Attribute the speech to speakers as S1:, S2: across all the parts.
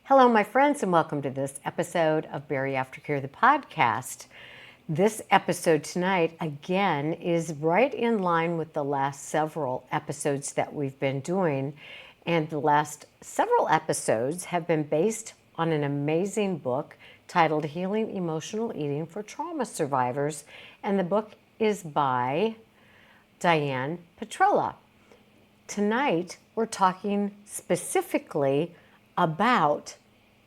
S1: Hello, my friends, and welcome to this episode of Bariatric, the podcast. This episode tonight, again, is right in line with the last several episodes that we've been doing. And the last several episodes have been based on an amazing book titled Healing Emotional Eating for Trauma Survivors. And the book is by Diane Petrella. Tonight, we're talking specifically about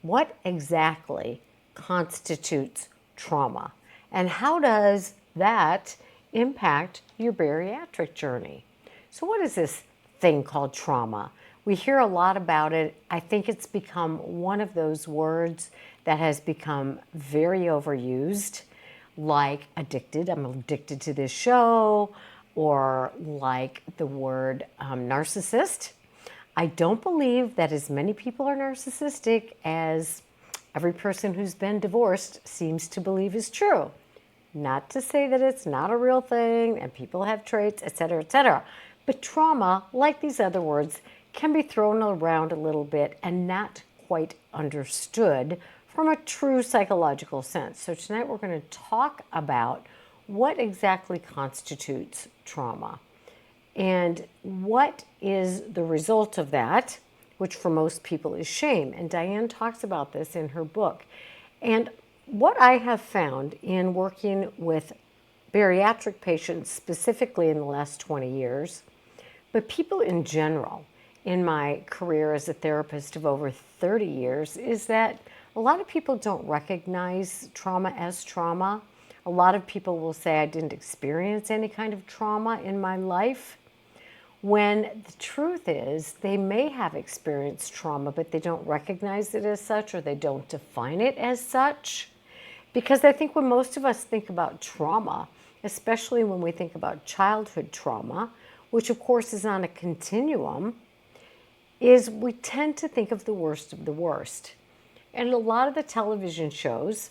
S1: what exactly constitutes trauma and how does that impact your bariatric journey. So what is this thing called trauma? We hear a lot about it. I think it's become one of those words that has become very overused, like addicted. I'm addicted to this show, or like the word narcissist. I don't believe that as many people are narcissistic as every person who's been divorced seems to believe is true. Not to say that it's not a real thing and people have traits, etc., etc. But trauma, like these other words, can be thrown around a little bit and not quite understood from a true psychological sense. So tonight we're going to talk about what exactly constitutes trauma. And what is the result of that, which for most people is shame. And Diane talks about this in her book. And what I have found in working with bariatric patients, specifically in the last 20 years, but people in general, in my career as a therapist of over 30 years, is that a lot of people don't recognize trauma as trauma. A lot of people will say, I didn't experience any kind of trauma in my life, when the truth is they may have experienced trauma, but they don't recognize it as such, or they don't define it as such. Because I think when most of us think about trauma, especially when we think about childhood trauma, which of course is on a continuum, is we tend to think of the worst of the worst. And a lot of the television shows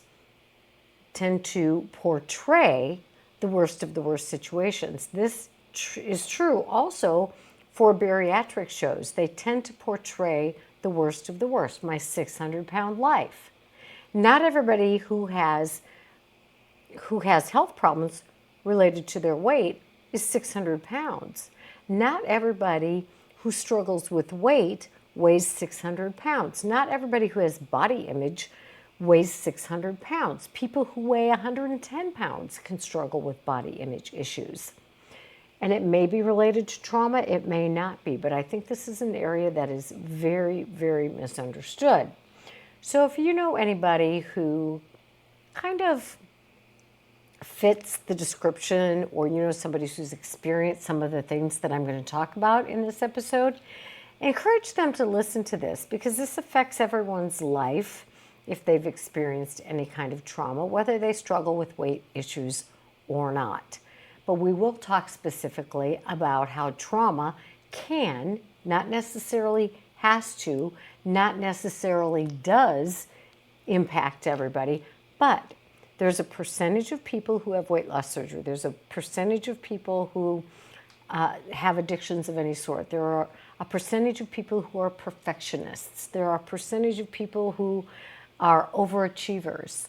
S1: tend to portray the worst of the worst situations. This is true also for bariatric shows. They tend to portray the worst of the worst, my 600-pound life. Not everybody who has health problems related to their weight is 600 pounds. Not everybody who struggles with weight weighs 600 pounds. Not everybody who has body image weighs 600 pounds. People who weigh 110 pounds can struggle with body image issues. And it may be related to trauma, it may not be, but I think this is an area that is very, very misunderstood. So if you know anybody who kind of fits the description, or you know somebody who's experienced some of the things that I'm going to talk about in this episode, encourage them to listen to this, because this affects everyone's life if they've experienced any kind of trauma, whether they struggle with weight issues or not. But we will talk specifically about how trauma can, not necessarily has to, not necessarily does impact everybody, but there's a percentage of people who have weight loss surgery. There's a percentage of people who have addictions of any sort. There are a percentage of people who are perfectionists. There are a percentage of people who are overachievers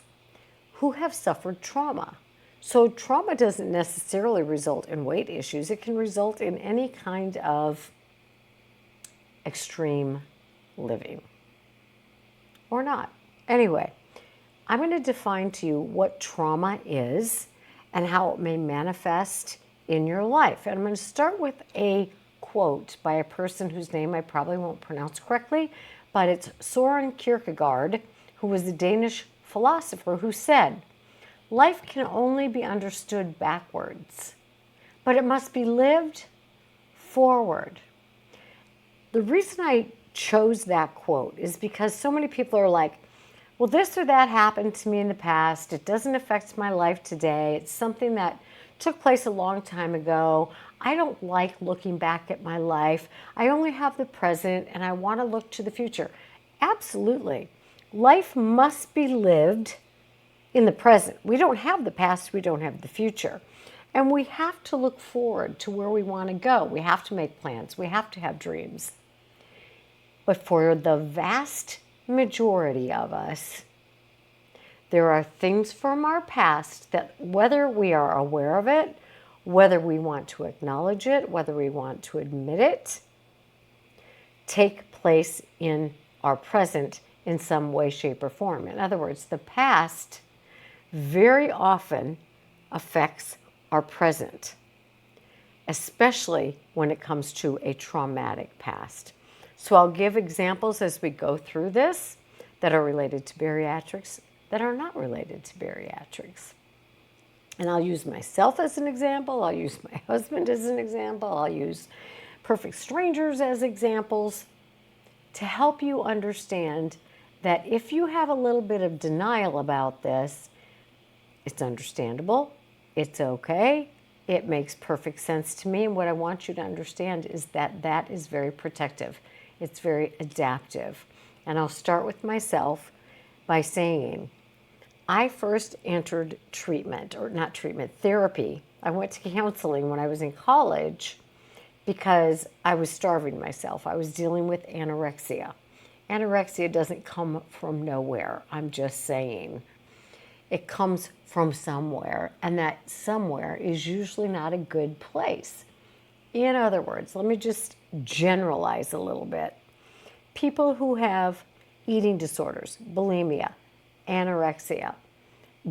S1: who have suffered trauma. So trauma doesn't necessarily result in weight issues. It can result in any kind of extreme living or not. Anyway, I'm going to define to you what trauma is and how it may manifest in your life. And I'm going to start with a quote by a person whose name I probably won't pronounce correctly, but it's Søren Kierkegaard, who was a Danish philosopher, who said, "Life can only be understood backwards, but it must be lived forward." The reason I chose that quote is because so many people are like, well, this or that happened to me in the past. It doesn't affect my life today. It's something that took place a long time ago. I don't like looking back at my life. I only have the present and I want to look to the future. Absolutely. Life must be lived in the present. We don't have the past, we don't have the future. And we have to look forward to where we want to go. We have to make plans. We have to have dreams. But for the vast majority of us, there are things from our past that, whether we are aware of it, whether we want to acknowledge it, whether we want to admit it, take place in our present in some way, shape, or form. In other words, the past very often affects our present, especially when it comes to a traumatic past. So I'll give examples as we go through this that are related to bariatrics, that are not related to bariatrics. And I'll use myself as an example, I'll use my husband as an example, I'll use perfect strangers as examples to help you understand that if you have a little bit of denial about this, it's understandable, it's okay, it makes perfect sense to me. And what I want you to understand is that that is very protective. It's very adaptive. And I'll start with myself by saying, I first entered treatment, or not treatment, therapy. I went to counseling when I was in college because I was starving myself. I was dealing with anorexia. Anorexia doesn't come from nowhere, I'm just saying. It comes from somewhere, and that somewhere is usually not a good place. In other words, let me just generalize a little bit. People who have eating disorders, bulimia, anorexia,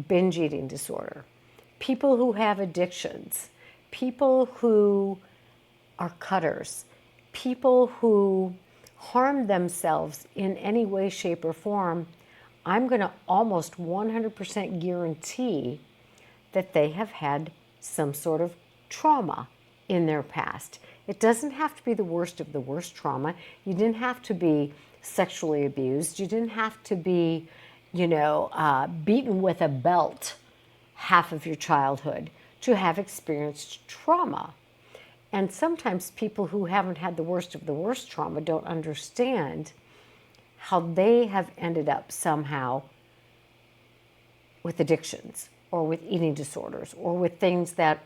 S1: binge eating disorder, people who have addictions, people who are cutters, people who harm themselves in any way, shape, or form, I'm going to almost 100% guarantee that they have had some sort of trauma in their past. It doesn't have to be the worst of the worst trauma. You didn't have to be sexually abused. You didn't have to be, beaten with a belt half of your childhood to have experienced trauma. And sometimes people who haven't had the worst of the worst trauma don't understand how they have ended up somehow with addictions or with eating disorders or with things that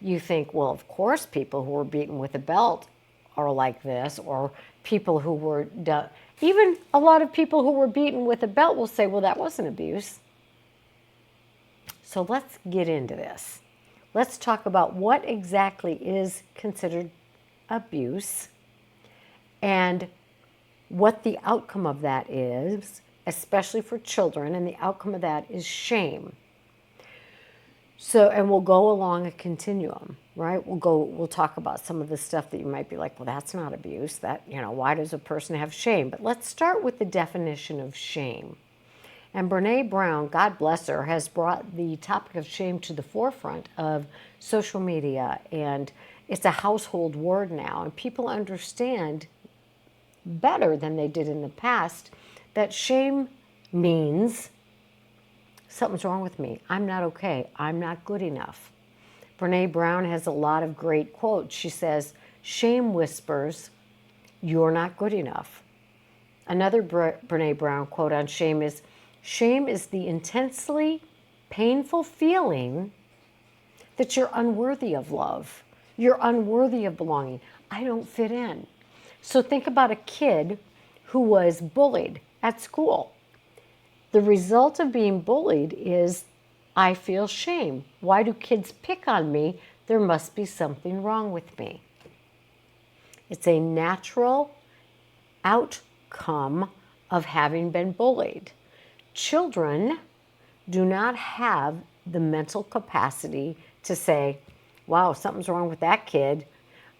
S1: you think, well, of course people who were beaten with a belt are like this, or people who were, even a lot of people who were beaten with a belt will say, well, that wasn't abuse. So let's get into this. Let's talk about what exactly is considered abuse and what the outcome of that is, especially for children, and the outcome of that is shame. So, and we'll go along a continuum, right? We'll talk about some of the stuff that you might be like, well, that's not abuse. That, why does a person have shame? But let's start with the definition of shame. And Brene Brown, God bless her, has brought the topic of shame to the forefront of social media, and it's a household word now, and people understand better than they did in the past that shame means something's wrong with me. I'm not okay. I'm not good enough. Brene Brown has a lot of great quotes. She says, shame whispers, you're not good enough. Another Brene Brown quote on shame is the intensely painful feeling that you're unworthy of love. You're unworthy of belonging. I don't fit in. So think about a kid who was bullied at school. The result of being bullied is, I feel shame. Why do kids pick on me? There must be something wrong with me. It's a natural outcome of having been bullied. Children do not have the mental capacity to say, wow, something's wrong with that kid.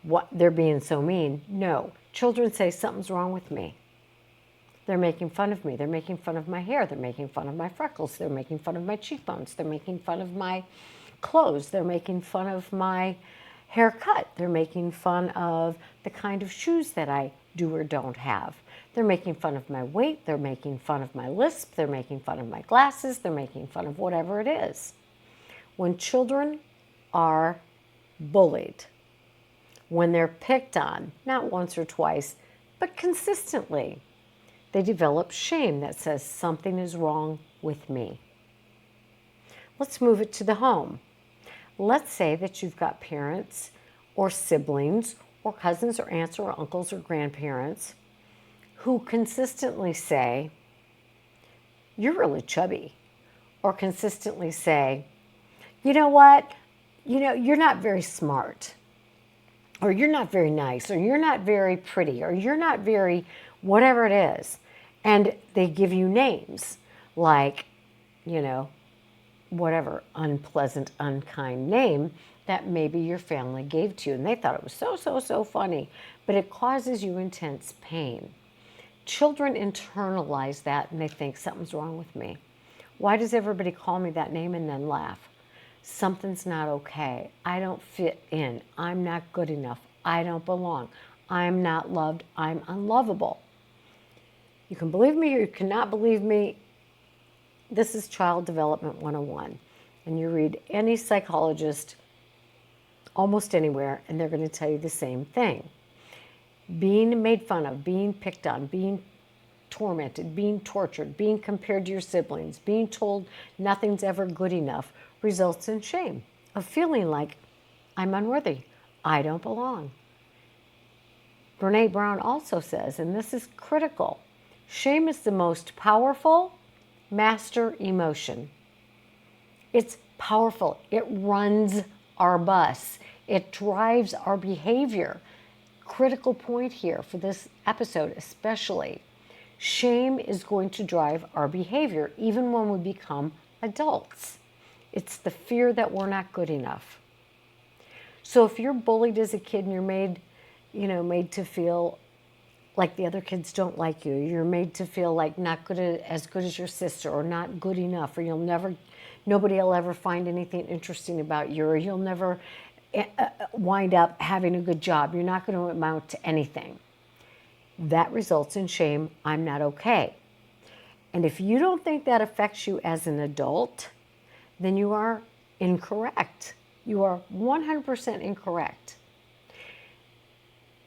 S1: What, they're being so mean. No, children say something's wrong with me. They're making fun of me. They're making fun of my hair. They're making fun of my freckles. They're making fun of my cheekbones. They're making fun of my clothes. They're making fun of my haircut. They're making fun of the kind of shoes that I do or don't have. They're making fun of my weight. They're making fun of my lisp. They're making fun of my glasses. They're making fun of whatever it is. When children are bullied, when they're picked on, not once or twice, but consistently, they develop shame that says something is wrong with me. Let's move it to the home. Let's say that you've got parents or siblings or cousins or aunts or uncles or grandparents who consistently say, you're really chubby, or consistently say, you know what, you're not very smart, or you're not very nice, or you're not very pretty, or you're not very whatever it is. And they give you names like, whatever unpleasant, unkind name that maybe your family gave to you. And they thought it was so funny, but it causes you intense pain. Children internalize that and they think something's wrong with me. Why does everybody call me that name and then laugh? Something's not okay. I don't fit in. I'm not good enough. I don't belong. I'm not loved. I'm unlovable. You can believe me or you cannot believe me. This is Child Development 101. And you read any psychologist almost anywhere, and they're going to tell you the same thing. Being made fun of, being picked on, being tormented, being tortured, being compared to your siblings, being told nothing's ever good enough results in shame, of feeling like I'm unworthy, I don't belong. Brene Brown also says, and this is critical, shame is the most powerful master emotion. It's powerful. It runs our bus. It drives our behavior. Critical point here for this episode especially. Shame is going to drive our behavior even when we become adults. It's the fear that we're not good enough. So if you're bullied as a kid and you're made to feel like the other kids don't like you, you're made to feel like not good as good as your sister, or not good enough, or nobody will ever find anything interesting about you, or you'll never wind up having a good job, you're not going to amount to anything. That results in shame. I'm not okay. And if you don't think that affects you as an adult, then you are incorrect. You are 100% incorrect.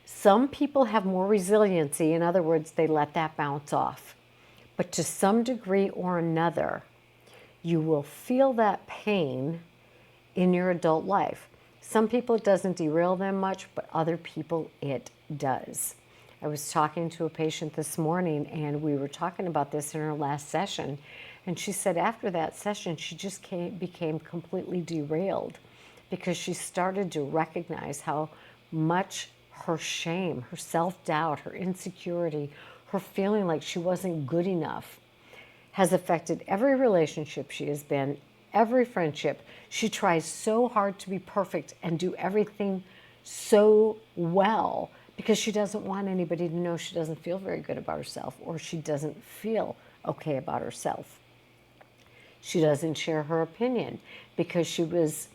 S1: Some people have more resiliency. In other words, they let that bounce off. But to some degree or another, you will feel that pain in your adult life. Some people it doesn't derail them much, but other people it does. I was talking to a patient this morning, and we were talking about this in her last session. And she said after that session, she just became completely derailed because she started to recognize how much her shame, her self-doubt, her insecurity, her feeling like she wasn't good enough has affected every relationship she has been, every friendship. She tries so hard to be perfect and do everything so well because she doesn't want anybody to know she doesn't feel very good about herself, or she doesn't feel okay about herself. She doesn't share her opinion because she was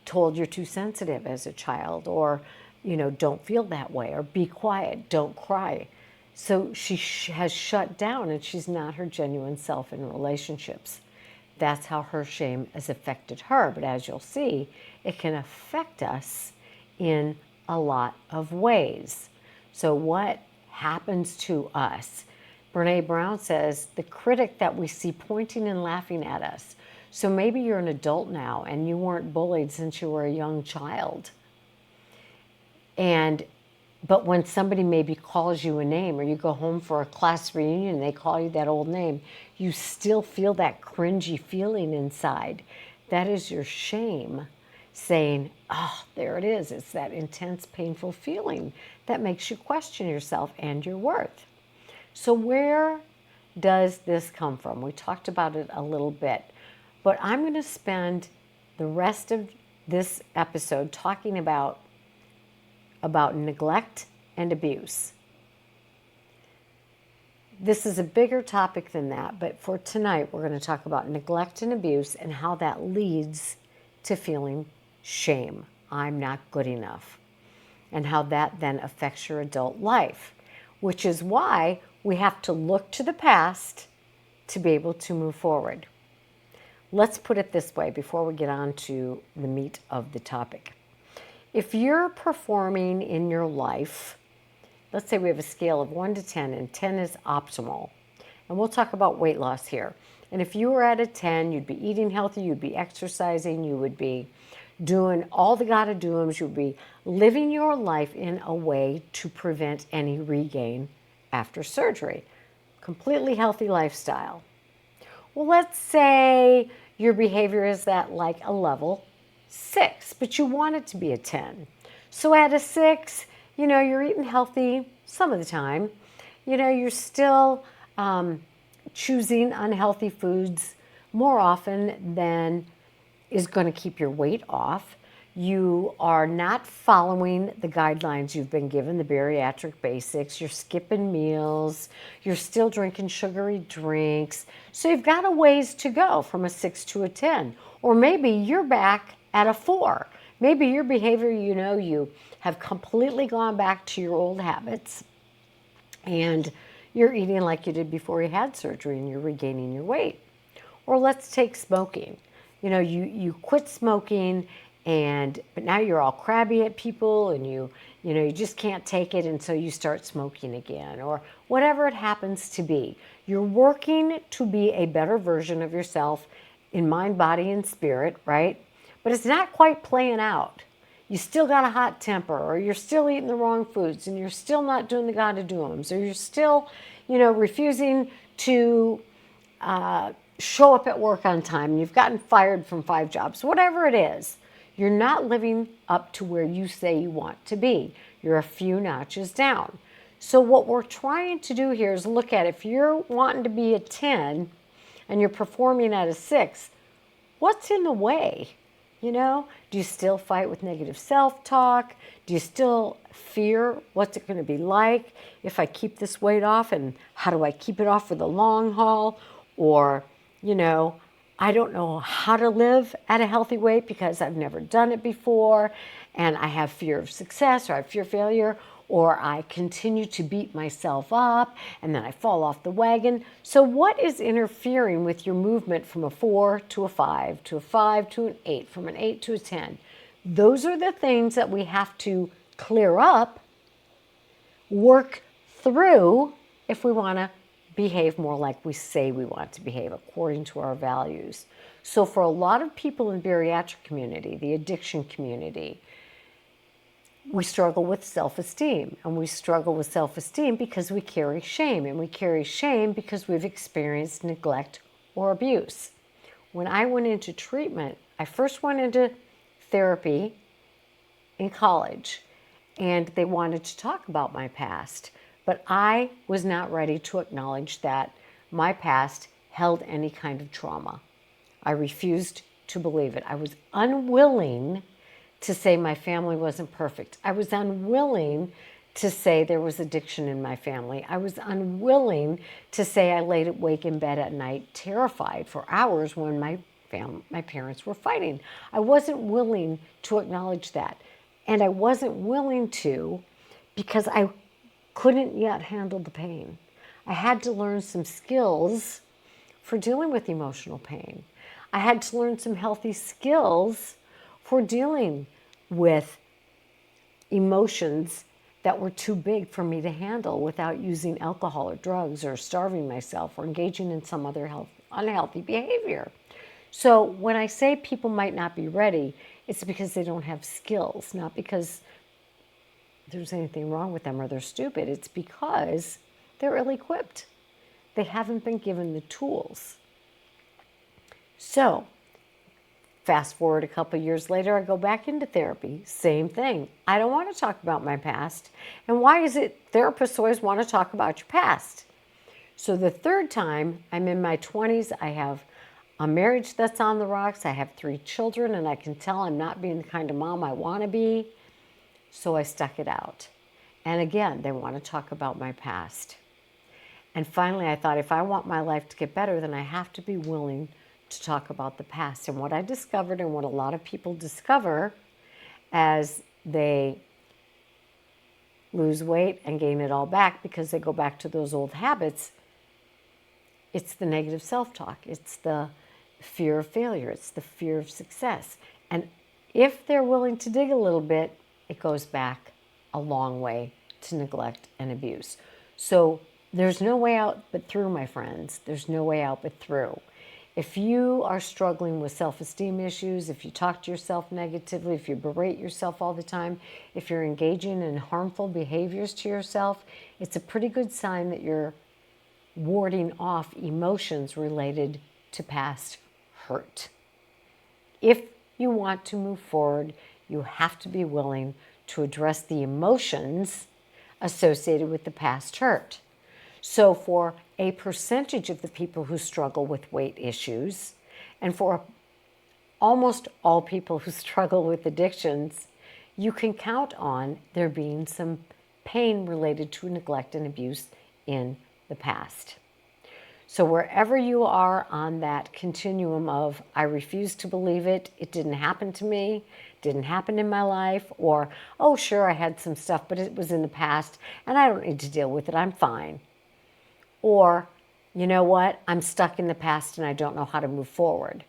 S1: told you're too sensitive as a child, or don't feel that way, or be quiet, don't cry. So she has shut down, and she's not her genuine self in relationships. That's how her shame has affected her. But as you'll see, it can affect us in a lot of ways. So what happens to us? Brene Brown says, the critic that we see pointing and laughing at us. So maybe you're an adult now and you weren't bullied since you were a young child. But when somebody maybe calls you a name, or you go home for a class reunion and they call you that old name, you still feel that cringy feeling inside. That is your shame saying, oh, there it is. It's that intense, painful feeling that makes you question yourself and your worth. So where does this come from? We talked about it a little bit, but I'm going to spend the rest of this episode talking about neglect and abuse. This is a bigger topic than that, but for tonight we're going to talk about neglect and abuse and how that leads to feeling shame. I'm not good enough. And how that then affects your adult life, which is why we have to look to the past to be able to move forward. Let's put it this way before we get on to the meat of the topic. If you're performing in your life, let's say we have a scale of 1 to 10, and 10 is optimal. And we'll talk about weight loss here. And if you were at a 10, you'd be eating healthy, you'd be exercising, you would be doing all the gotta do's, you'd be living your life in a way to prevent any regain after surgery. Completely healthy lifestyle. Well, let's say your behavior is at like a level 6, but you want it to be a 10. So at a 6, you're eating healthy some of the time. You're still choosing unhealthy foods more often than is going to keep your weight off. You are not following the guidelines you've been given, the bariatric basics. You're skipping meals. You're still drinking sugary drinks. So you've got a ways to go from a 6 to a 10. Or maybe you're back at a 4. Maybe your behavior, you have completely gone back to your old habits and you're eating like you did before you had surgery and you're regaining your weight. Or let's take smoking. You quit smoking but now you're all crabby at people and you just can't take it, and so you start smoking again, or whatever it happens to be. You're working to be a better version of yourself in mind, body, and spirit, right? But it's not quite playing out. You still got a hot temper, or you're still eating the wrong foods, and you're still not doing the gotta do-ems, or you're still, refusing to show up at work on time, and you've gotten fired from 5 jobs, whatever it is. You're not living up to where you say you want to be. You're a few notches down. So what we're trying to do here is look at, if you're wanting to be a 10 and you're performing at a 6, what's in the way? Do you still fight with negative self-talk? Do you still fear what's it going to be like if I keep this weight off, and how do I keep it off for the long haul? Or, I don't know how to live at a healthy weight because I've never done it before, and I have fear of success, or I have fear of failure, or I continue to beat myself up and then I fall off the wagon. So what is interfering with your movement from a 4 to a 5, to a 5 to an 8, from an 8 to a 10? Those are the things that we have to clear up, work through, if we want to behave more like we say we want to behave, according to our values. So for a lot of people in bariatric community, the addiction community, we struggle with self-esteem. And we struggle with self-esteem because we carry shame. And we carry shame because we've experienced neglect or abuse. When I went into treatment, I first went into therapy in college, and they wanted to talk about my past. But I was not ready to acknowledge that my past held any kind of trauma. I refused to believe it. I was unwilling to say my family wasn't perfect. I was unwilling to say there was addiction in my family. I was unwilling to say I laid awake in bed at night terrified for hours when my parents were fighting. I wasn't willing to acknowledge that. And I wasn't willing to because I couldn't yet handle the pain. I had to learn some skills for dealing with emotional pain. I had to learn some healthy skills for dealing with emotions that were too big for me to handle without using alcohol or drugs or starving myself or engaging in some other unhealthy behavior. So when I say people might not be ready, it's because they don't have skills, not because there's anything wrong with them or they're stupid. It's because they're ill-equipped. They haven't been given the tools. So fast forward a couple years later, I go back into therapy. Same thing. I don't want to talk about my past. And why is it therapists always want to talk about your past? So the third time, I'm in my 20s. I have a marriage that's on the rocks. I have 3 children, and I can tell I'm not being the kind of mom I want to be. So I stuck it out. And again, they want to talk about my past. And finally, I thought, if I want my life to get better, then I have to be willing to talk about the past. And what I discovered, and what a lot of people discover as they lose weight and gain it all back because they go back to those old habits, it's the negative self-talk. It's the fear of failure. It's the fear of success. And if they're willing to dig a little bit, it goes back a long way to neglect and abuse. So there's no way out but through, my friends. There's no way out but through. If you are struggling with self-esteem issues, if you talk to yourself negatively, if you berate yourself all the time, if you're engaging in harmful behaviors to yourself, it's a pretty good sign that you're warding off emotions related to past hurt. If you want to move forward, you have to be willing to address the emotions associated with the past hurt. So for a percentage of the people who struggle with weight issues, and for almost all people who struggle with addictions, you can count on there being some pain related to neglect and abuse in the past. So wherever you are on that continuum of, I refuse to believe it, it didn't happen to me, didn't happen in my life, or, oh, sure, I had some stuff, but it was in the past, and I don't need to deal with it, I'm fine. Or, you know what, I'm stuck in the past and I don't know how to move forward.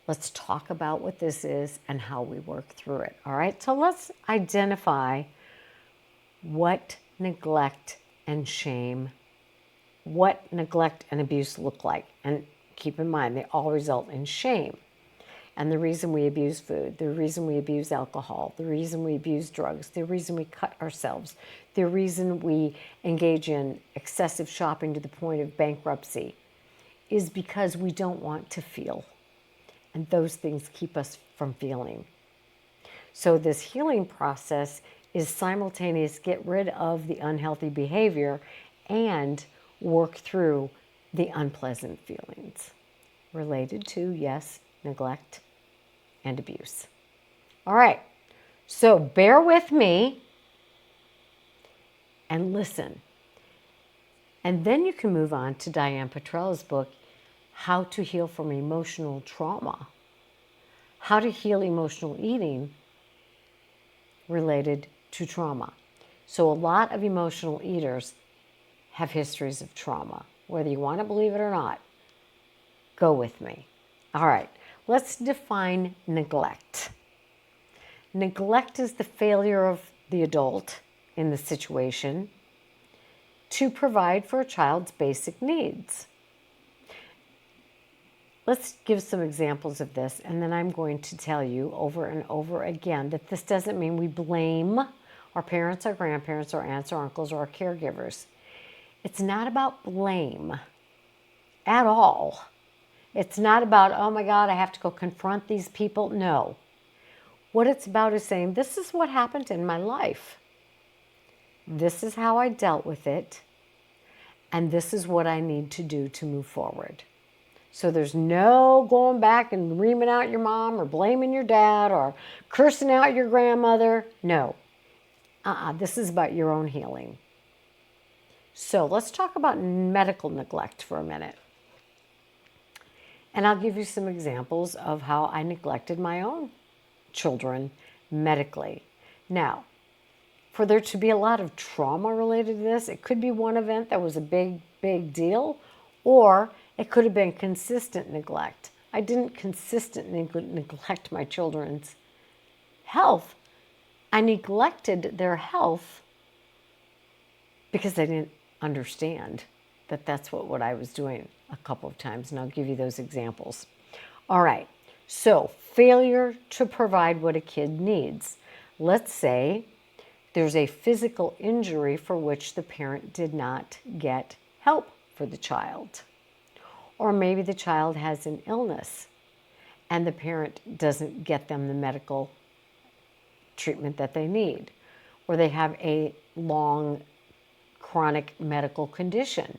S1: Let's talk about what this is and how we work through it, all right? So let's identify what neglect and shame, what neglect and abuse look like. And keep in mind, they all result in shame. And the reason we abuse food, the reason we abuse alcohol, the reason we abuse drugs, the reason we cut ourselves, the reason we engage in excessive shopping to the point of bankruptcy is because we don't want to feel. And those things keep us from feeling. So this healing process is simultaneous, get rid of the unhealthy behavior and work through the unpleasant feelings related to, yes, neglect and abuse. All right, so bear with me and listen. And then you can move on to Diane Petrella's book, How to Heal from Emotional Trauma. How to heal emotional eating related to trauma. So a lot of emotional eaters have histories of trauma, whether you want to believe it or not. Go with me. All right, let's define neglect. Neglect is the failure of the adult in the situation to provide for a child's basic needs. Let's give some examples of this, and then I'm going to tell you over and over again that this doesn't mean we blame our parents, our grandparents, our aunts, our uncles, or our caregivers. It's not about blame at all. It's not about, oh my God, I have to go confront these people. No. What it's about is saying, this is what happened in my life. This is how I dealt with it. And this is what I need to do to move forward. So there's no going back and reaming out your mom or blaming your dad or cursing out your grandmother. No. This is about your own healing. So let's talk about medical neglect for a minute. And I'll give you some examples of how I neglected my own children medically. Now, for there to be a lot of trauma related to this, it could be one event that was a big, big deal, or it could have been consistent neglect. I didn't consistently neglect my children's health. I neglected their health because I didn't understand that that's what I was doing a couple of times, and I'll give you those examples. All right, so failure to provide what a kid needs. Let's say there's a physical injury for which the parent did not get help for the child. Or maybe the child has an illness and the parent doesn't get them the medical treatment that they need. Or they have a long chronic medical condition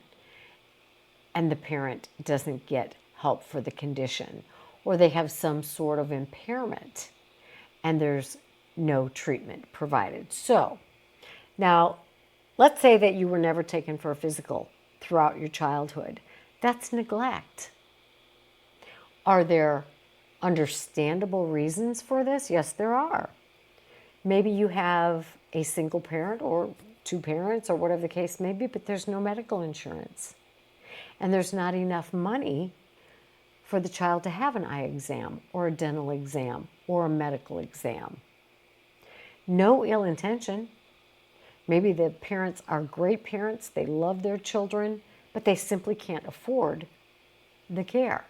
S1: and the parent doesn't get help for the condition. Or they have some sort of impairment and there's no treatment provided. So now let's say that you were never taken for a physical throughout your childhood. That's neglect. Are there understandable reasons for this? Yes, there are. Maybe you have a single parent or two parents or whatever the case may be, but there's no medical insurance. And there's not enough money for the child to have an eye exam or a dental exam or a medical exam. No ill intention. Maybe the parents are great parents, they love their children, but they simply can't afford the care.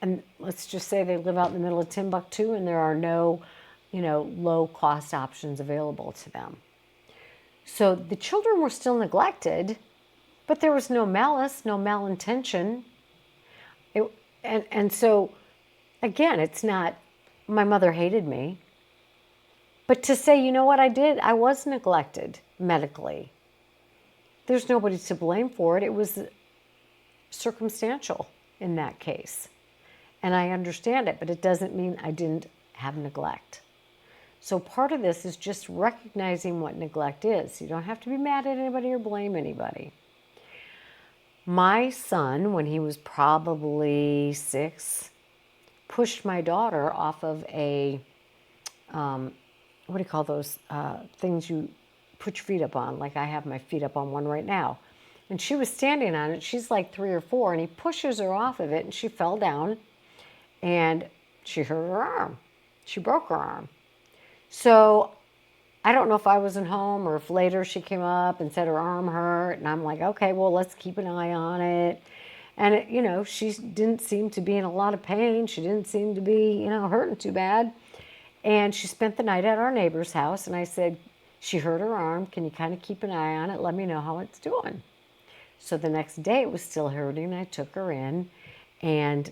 S1: And let's just say they live out in the middle of Timbuktu and there are no, low-cost options available to them. So the children were still neglected, but there was no malice, no malintention. And so, again, it's not, my mother hated me. But to say, you know what I did? I was neglected medically. There's nobody to blame for it. It was circumstantial in that case. And I understand it, but it doesn't mean I didn't have neglect. So part of this is just recognizing what neglect is. You don't have to be mad at anybody or blame anybody. My son, when he was probably 6, pushed my daughter off of a, what do you call those things you put your feet up on? Like I have my feet up on one right now. And she was standing on it. She's like 3 or 4, and he pushes her off of it, and she fell down, and she hurt her arm. She broke her arm. So I don't know if I wasn't home or if later she came up and said her arm hurt. And I'm like, okay, well, let's keep an eye on it. And, she didn't seem to be in a lot of pain. She didn't seem to be, hurting too bad. And she spent the night at our neighbor's house. And I said, she hurt her arm. Can you kind of keep an eye on it? Let me know how it's doing. So the next day it was still hurting. I took her in and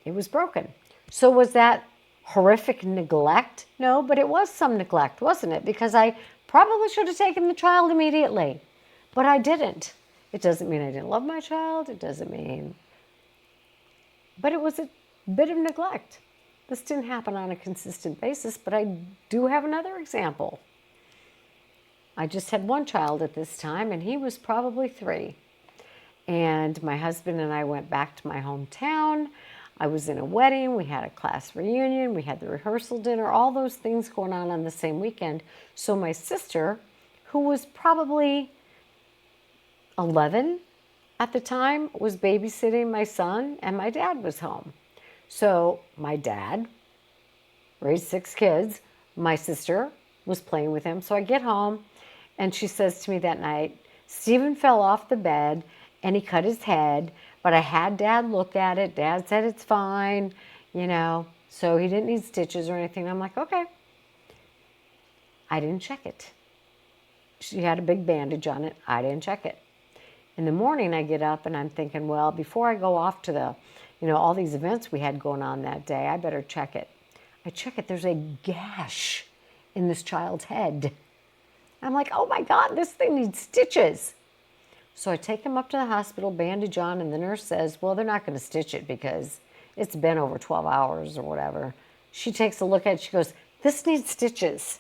S1: it was broken. So was that horrific neglect? No, but it was some neglect, wasn't it? Because I probably should have taken the child immediately, but I didn't. It doesn't mean I didn't love my child. It doesn't mean, but it was a bit of neglect. This didn't happen on a consistent basis, but I do have another example. I just had one child at this time, and he was probably 3. And my husband and I went back to my hometown. I was in a wedding, we had a class reunion, we had the rehearsal dinner, all those things going on the same weekend. So my sister, who was probably 11 at the time, was babysitting my son, and my dad was home. So my dad raised 6 kids. My sister was playing with him. So I get home, and she says to me that night, Stephen fell off the bed, and he cut his head, but I had Dad look at it. Dad said it's fine, so he didn't need stitches or anything. I'm like, okay. I didn't check it. She had a big bandage on it. I didn't check it. In the morning, I get up and I'm thinking, well, before I go off to the, all these events we had going on that day, I better check it. I check it. There's a gash in this child's head. I'm like, oh my God, this thing needs stitches. So I take him up to the hospital, bandage on, and the nurse says, well, they're not going to stitch it because it's been over 12 hours or whatever. She takes a look at it. She goes, this needs stitches.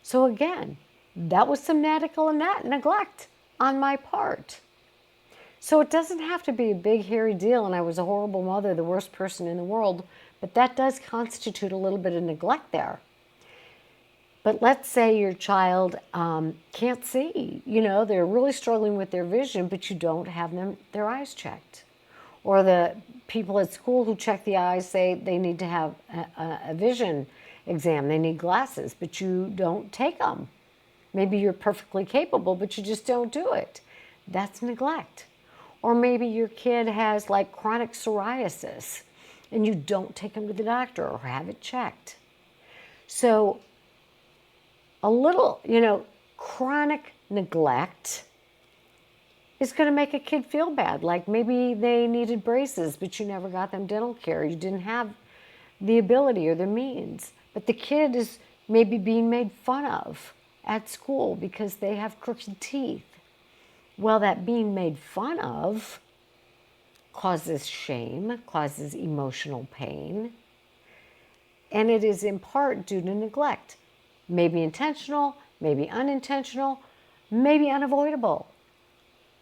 S1: So again, that was some medical neglect on my part. So it doesn't have to be a big, hairy deal, and I was a horrible mother, the worst person in the world, but that does constitute a little bit of neglect there. But let's say your child can't see, they're really struggling with their vision, but you don't have their eyes checked. Or the people at school who check the eyes say they need to have a vision exam, they need glasses, but you don't take them. Maybe you're perfectly capable, but you just don't do it. That's neglect. Or maybe your kid has like chronic psoriasis and you don't take them to the doctor or have it checked. So a little, chronic neglect is going to make a kid feel bad. Like maybe they needed braces, but you never got them dental care. You didn't have the ability or the means. But the kid is maybe being made fun of at school because they have crooked teeth. Well, that being made fun of causes shame, causes emotional pain, and it is in part due to neglect. Maybe intentional, maybe unintentional, maybe unavoidable.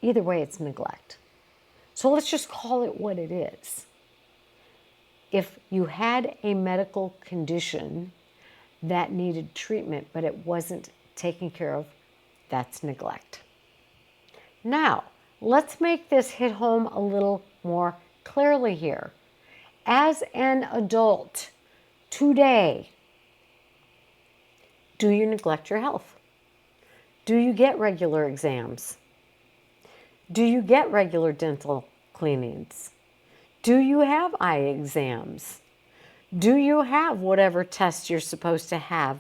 S1: Either way, it's neglect. So let's just call it what it is. If you had a medical condition that needed treatment, but it wasn't taken care of, that's neglect. Now, let's make this hit home a little more clearly here. As an adult today, do you neglect your health? Do you get regular exams? Do you get regular dental cleanings? Do you have eye exams? Do you have whatever tests you're supposed to have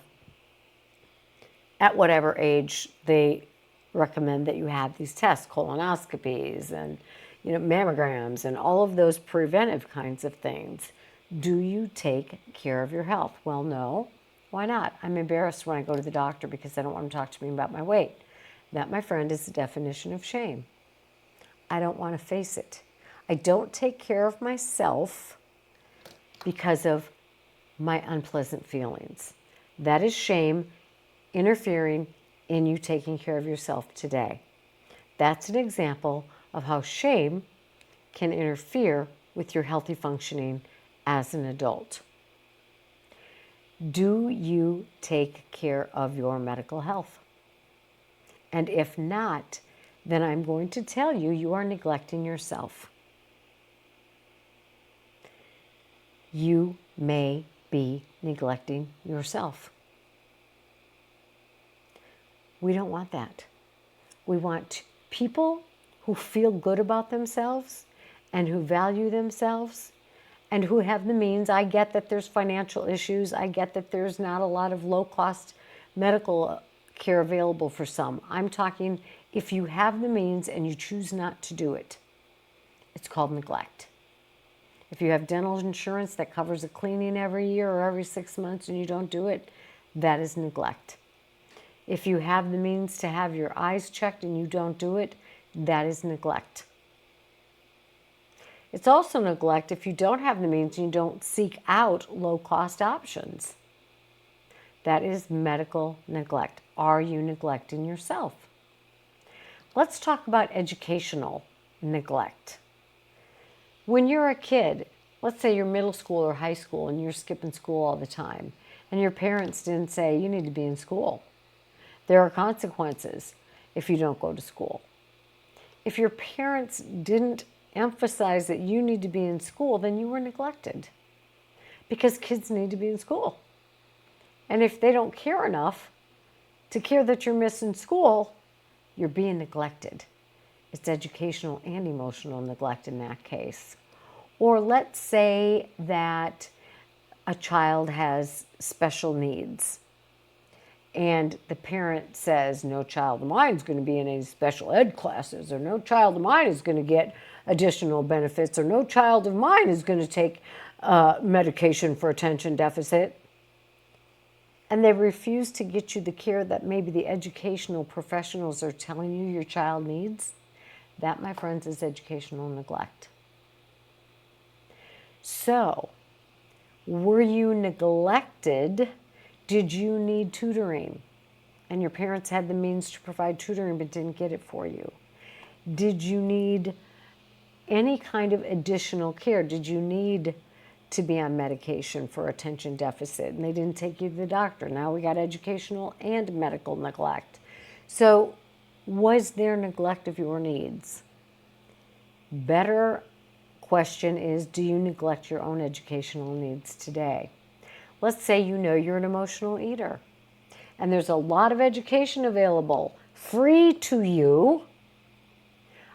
S1: at whatever age they recommend that you have these tests, colonoscopies and mammograms and all of those preventive kinds of things? Do you take care of your health? Well, no. Why not? I'm embarrassed when I go to the doctor because I don't want them to talk to me about my weight. That, my friend, is the definition of shame. I don't want to face it. I don't take care of myself because of my unpleasant feelings. That is shame interfering in you taking care of yourself today. That's an example of how shame can interfere with your healthy functioning as an adult. Do you take care of your medical health? And if not, then I'm going to tell you you are neglecting yourself. You may be neglecting yourself. We don't want that. We want people who feel good about themselves and who value themselves and who have the means. I get that there's financial issues. I get that there's not a lot of low-cost medical care available for some. I'm talking if you have the means and you choose not to do it. It's called neglect. If you have dental insurance that covers a cleaning every year or every 6 months and you don't do it, that is neglect. If you have the means to have your eyes checked and you don't do it, that is neglect. It's also neglect if you don't have the means and you don't seek out low-cost options. That is medical neglect. Are you neglecting yourself? Let's talk about educational neglect. When you're a kid, let's say you're middle school or high school and you're skipping school all the time, and your parents didn't say you need to be in school. There are consequences if you don't go to school. If your parents didn't emphasize that you need to be in school, then you were neglected because kids need to be in school. And if they don't care enough to care that you're missing school, you're being neglected. It's educational and emotional neglect in that case. Or let's say that a child has special needs and the parent says, no child of mine is going to be in any special ed classes, or no child of mine is going to get additional benefits, or no child of mine is going to take medication for attention deficit. And they refuse to get you the care that maybe the educational professionals are telling you your child needs. That, my friends, is educational neglect. So, were you neglected? Did you need tutoring? And your parents had the means to provide tutoring but didn't get it for you. Did you need any kind of additional care? Did you need to be on medication for attention deficit and they didn't take you to the doctor? Now we got educational and medical neglect. So was there neglect of your needs? Better question is, do you neglect your own educational needs today? Let's say you know you're an emotional eater and there's a lot of education available free to you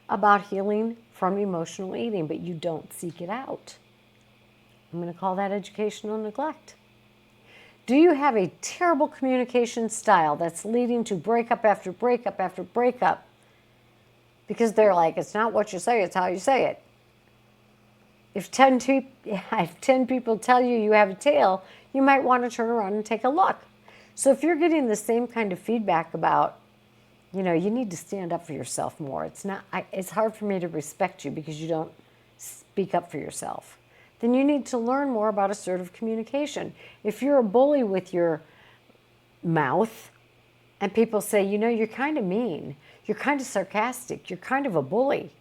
S1: about healing from emotional eating, but you don't seek it out. I'm going to call that educational neglect. Do you have a terrible communication style that's leading to breakup after breakup after breakup? Because they're like, it's not what you say, it's how you say it. If 10 people tell you you have a tail, you might want to turn around and take a look. So if you're getting the same kind of feedback about, you need to stand up for yourself more. It's hard for me to respect you because you don't speak up for yourself. Then you need to learn more about assertive communication. If you're a bully with your mouth and people say, you're kind of mean, you're kind of sarcastic, you're kind of a bully,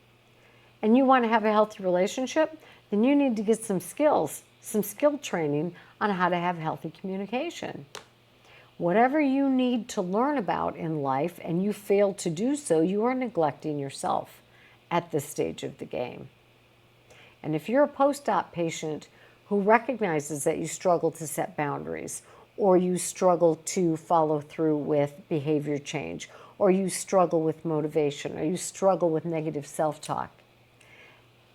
S1: and you want to have a healthy relationship, then you need to get some skills, some skill training on how to have healthy communication. Whatever you need to learn about in life and you fail to do so, you are neglecting yourself at this stage of the game. And if you're a post-op patient who recognizes that you struggle to set boundaries, or you struggle to follow through with behavior change, or you struggle with motivation, or you struggle with negative self-talk,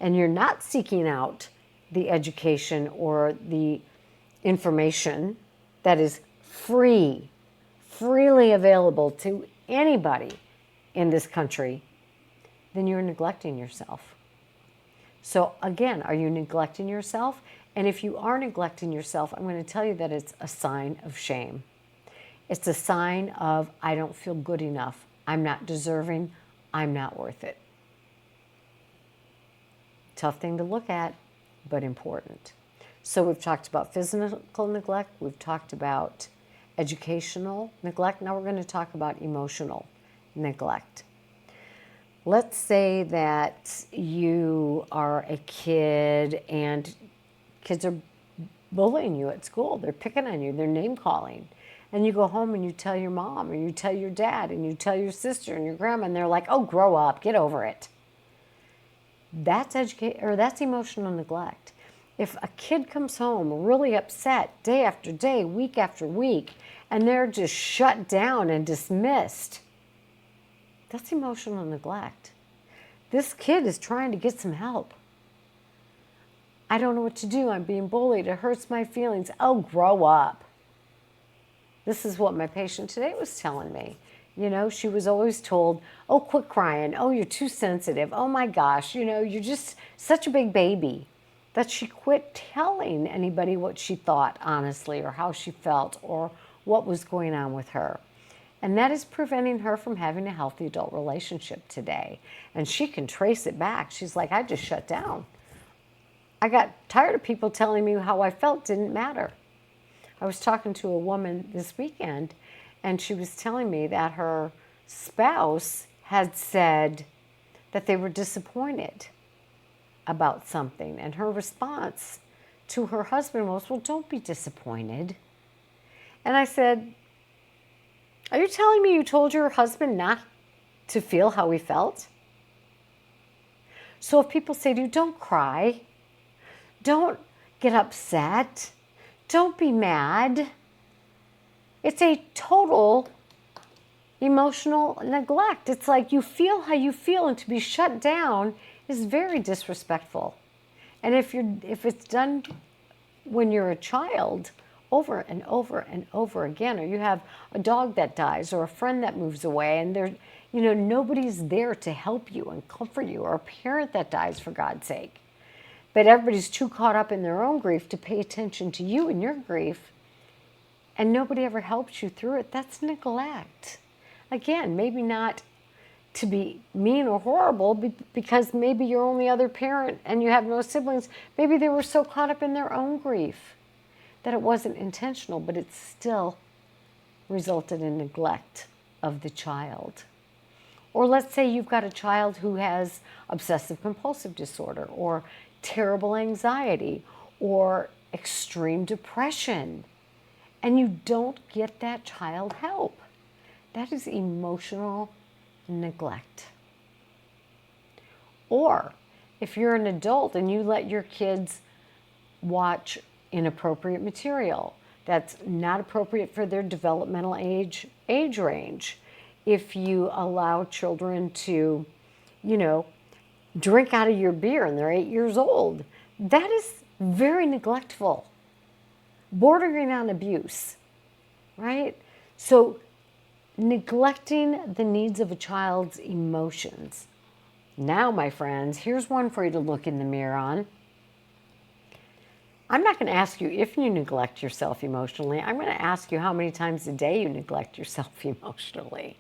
S1: and you're not seeking out the education or the information that is freely available to anybody in this country, then you're neglecting yourself. So again, are you neglecting yourself? And if you are neglecting yourself, I'm going to tell you that it's a sign of shame. It's a sign of, I don't feel good enough. I'm not deserving. I'm not worth it. Tough thing to look at, but important. So we've talked about physical neglect. We've talked about educational neglect. Now we're going to talk about emotional neglect. Let's say that you are a kid and kids are bullying you at school. They're picking on you. They're name calling. And you go home and you tell your mom, or you tell your dad, and you tell your sister and your grandma, and they're like, oh, grow up, get over it. That's that's emotional neglect. If a kid comes home really upset day after day, week after week, and they're just shut down and dismissed, that's emotional neglect. This kid is trying to get some help. I don't know what to do. I'm being bullied. It hurts my feelings. Oh, grow up. This is what my patient today was telling me. You know, she was always told, oh, quit crying. Oh, you're too sensitive. Oh my gosh, you know, you're just such a big baby. That she quit telling anybody what she thought, honestly, or how she felt, or what was going on with her. And that is preventing her from having a healthy adult relationship today. And she can trace it back. She's like, I just shut down. I got tired of people telling me how I felt didn't matter. I was talking to a woman this weekend, and she was telling me that her spouse had said that they were disappointed about something. And her response to her husband was, well, don't be disappointed. And I said, are you telling me you told your husband not to feel how he felt? So if people say to you, don't cry, don't get upset, don't be mad, it's a total emotional neglect. It's like you feel how you feel, and to be shut down is very disrespectful. And if it's done when you're a child, over and over and over again, or you have a dog that dies or a friend that moves away, and there, you know, nobody's there to help you and comfort you, or a parent that dies, for God's sake. But everybody's too caught up in their own grief to pay attention to you and your grief, and nobody ever helps you through it. That's neglect. Again, maybe not to be mean or horrible, because maybe you're only other parent and you have no siblings. Maybe they were so caught up in their own grief that it wasn't intentional, but it still resulted in neglect of the child. Or let's say you've got a child who has obsessive compulsive disorder, or terrible anxiety, or extreme depression, and you don't get that child help. That is emotional neglect. Or if you're an adult and you let your kids watch inappropriate material that's not appropriate for their developmental age range, if you allow children to, you know, drink out of your beer and they're 8 years old, that is very neglectful, bordering on abuse, right? So neglecting the needs of a child's emotions. Now, my friends, here's one for you to look in the mirror on. I'm not going to ask you if you neglect yourself emotionally. I'm going to ask you how many times a day you neglect yourself emotionally.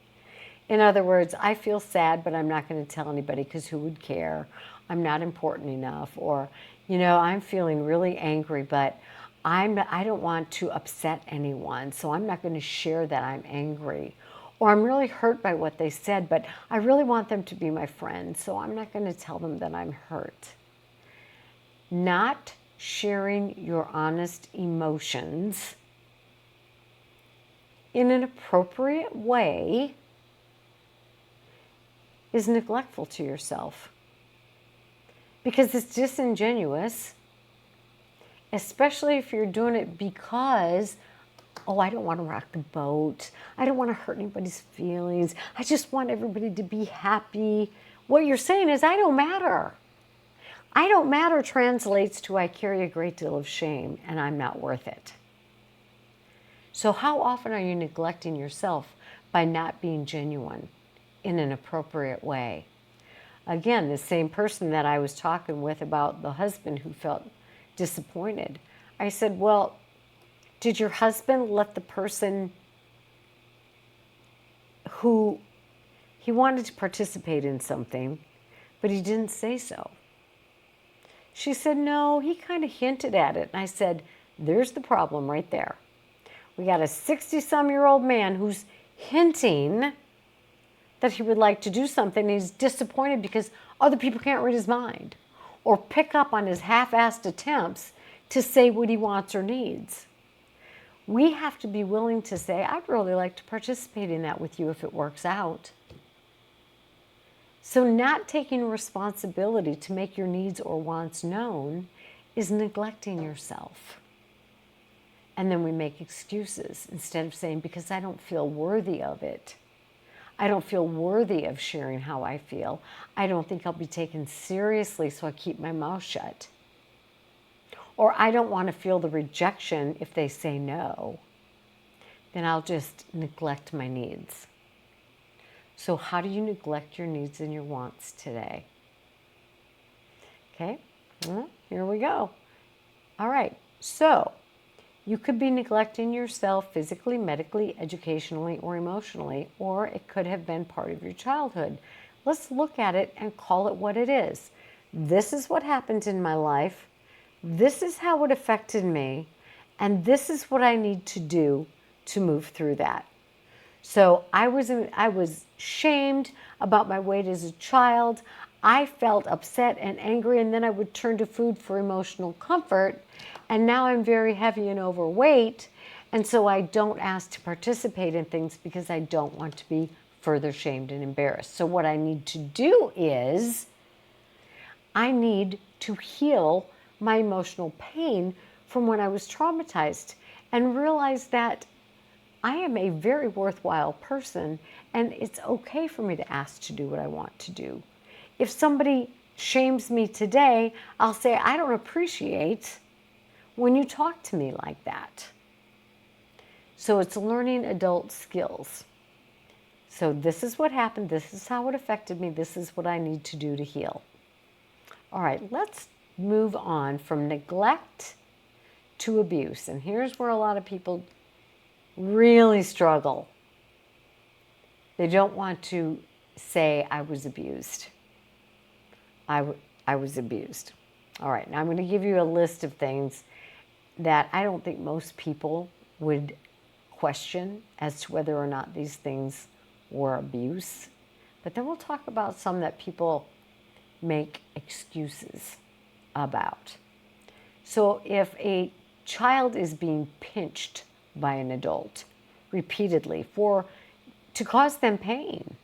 S1: In other words, I feel sad, but I'm not going to tell anybody because who would care? I'm not important enough. Or, you know, I'm feeling really angry, but I don't want to upset anyone, so I'm not going to share that I'm angry. Or I'm really hurt by what they said, but I really want them to be my friend, so I'm not going to tell them that I'm hurt. Not sharing your honest emotions in an appropriate way is neglectful to yourself, because it's disingenuous, especially if you're doing it because, oh, I don't want to rock the boat. I don't want to hurt anybody's feelings. I just want everybody to be happy. What you're saying is, I don't matter. I don't matter translates to I carry a great deal of shame and I'm not worth it. So how often are you neglecting yourself by not being genuine in an appropriate way? Again, the same person that I was talking with about the husband who felt disappointed. I said, well, did your husband let the person who he wanted to participate in something, but he didn't say so? She said, no, he kind of hinted at it. And I said, there's the problem right there. We got a 60-some-year-old man who's hinting that he would like to do something, and he's disappointed because other people can't read his mind or pick up on his half-assed attempts to say what he wants or needs. We have to be willing to say, I'd really like to participate in that with you if it works out. So not taking responsibility to make your needs or wants known is neglecting yourself. And then we make excuses instead of saying, because I don't feel worthy of it. I don't feel worthy of sharing how I feel. I don't think I'll be taken seriously, so I keep my mouth shut. Or I don't want to feel the rejection if they say no. Then I'll just neglect my needs. So how do you neglect your needs and your wants today? Okay, well, here we go. All right, so you could be neglecting yourself physically, medically, educationally, or emotionally, or it could have been part of your childhood. Let's look at it and call it what it is. This is what happened in my life. This is how it affected me. And this is what I need to do to move through that. So I was shamed about my weight as a child. I felt upset and angry, and then I would turn to food for emotional comfort. And now I'm very heavy and overweight, and so I don't ask to participate in things because I don't want to be further shamed and embarrassed. So what I need to do is I need to heal my emotional pain from when I was traumatized and realize that I am a very worthwhile person, and it's okay for me to ask to do what I want to do. If somebody shames me today, I'll say, I don't appreciate when you talk to me like that. So it's learning adult skills. So this is what happened. This is how it affected me. This is what I need to do to heal. All right, let's move on from neglect to abuse. And here's where a lot of people really struggle. They don't want to say, I was abused. I was abused. All right, now I'm going to give you a list of things that I don't think most people would question as to whether or not these things were abuse. But then we'll talk about some that people make excuses about. So if a child is being pinched by an adult repeatedly to cause them pain,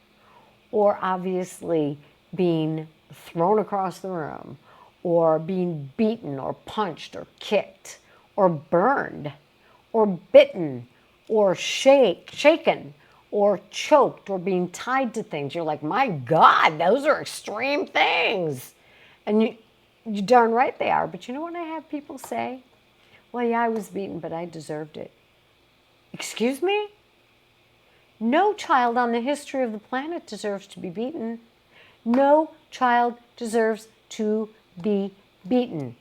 S1: or obviously being thrown across the room, or being beaten or punched or kicked or burned or bitten or shaken or choked or being tied to things, you're like, my God, those are extreme things. And you darn right they are. But you know what I have people say? Well, yeah, I was beaten, but I deserved it. Excuse me? No child on the history of the planet deserves to be beaten. No child deserves to be beaten.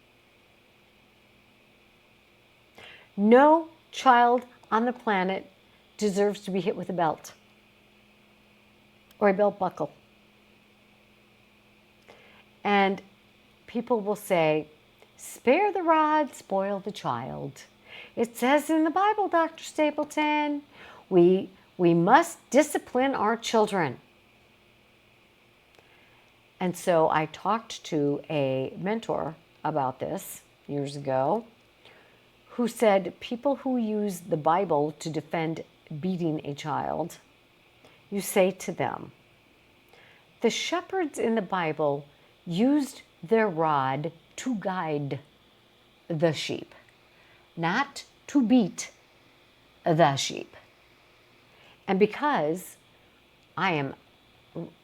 S1: No child on the planet deserves to be hit with a belt or a belt buckle. And people will say, spare the rod, spoil the child. It says in the Bible, Dr. Stapleton, we must discipline our children. And so I talked to a mentor about this years ago, who said people who use the Bible to defend beating a child, you say to them, the shepherds in the Bible used their rod to guide the sheep, not to beat the sheep. And because I am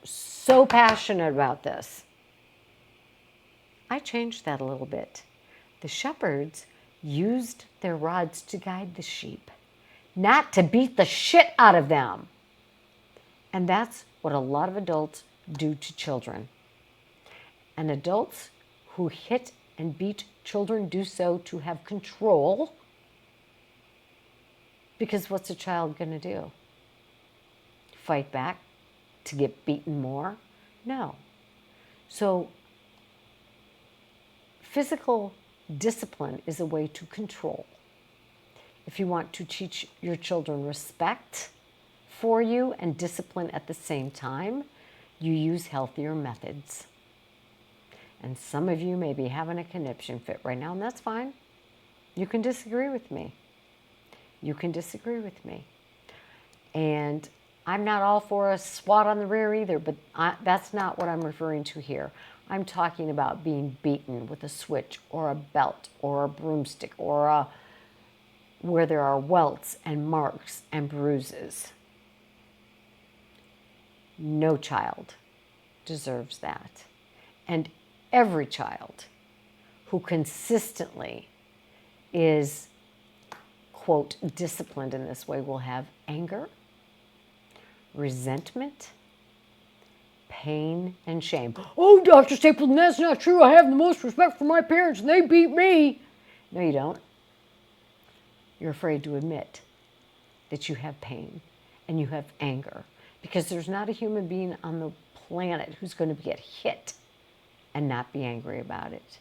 S1: so passionate about this, I I changed that a little bit. The shepherds used their rods to guide the sheep, not to beat the shit out of them. And that's what a lot of adults do to children. And adults who hit and beat children do so to have control, because what's a child going to do? Fight back to get beaten more? No. So physical discipline is a way to control. If you want to teach your children respect for you and discipline at the same time, you use healthier methods. And some of you may be having a conniption fit right now, and that's fine. You can disagree with me. You can disagree with me. And I'm not all for a swat on the rear either, but that's not what I'm referring to here. I'm talking about being beaten with a switch or a belt or a broomstick or where there are welts and marks and bruises. No child deserves that. And every child who consistently is, quote, disciplined in this way will have anger, resentment, pain, and shame. Oh, Dr. Stapleton, that's not true. I have the most respect for my parents and they beat me. No, you don't. You're afraid to admit that you have pain and you have anger, because there's not a human being on the planet who's going to get hit and not be angry about it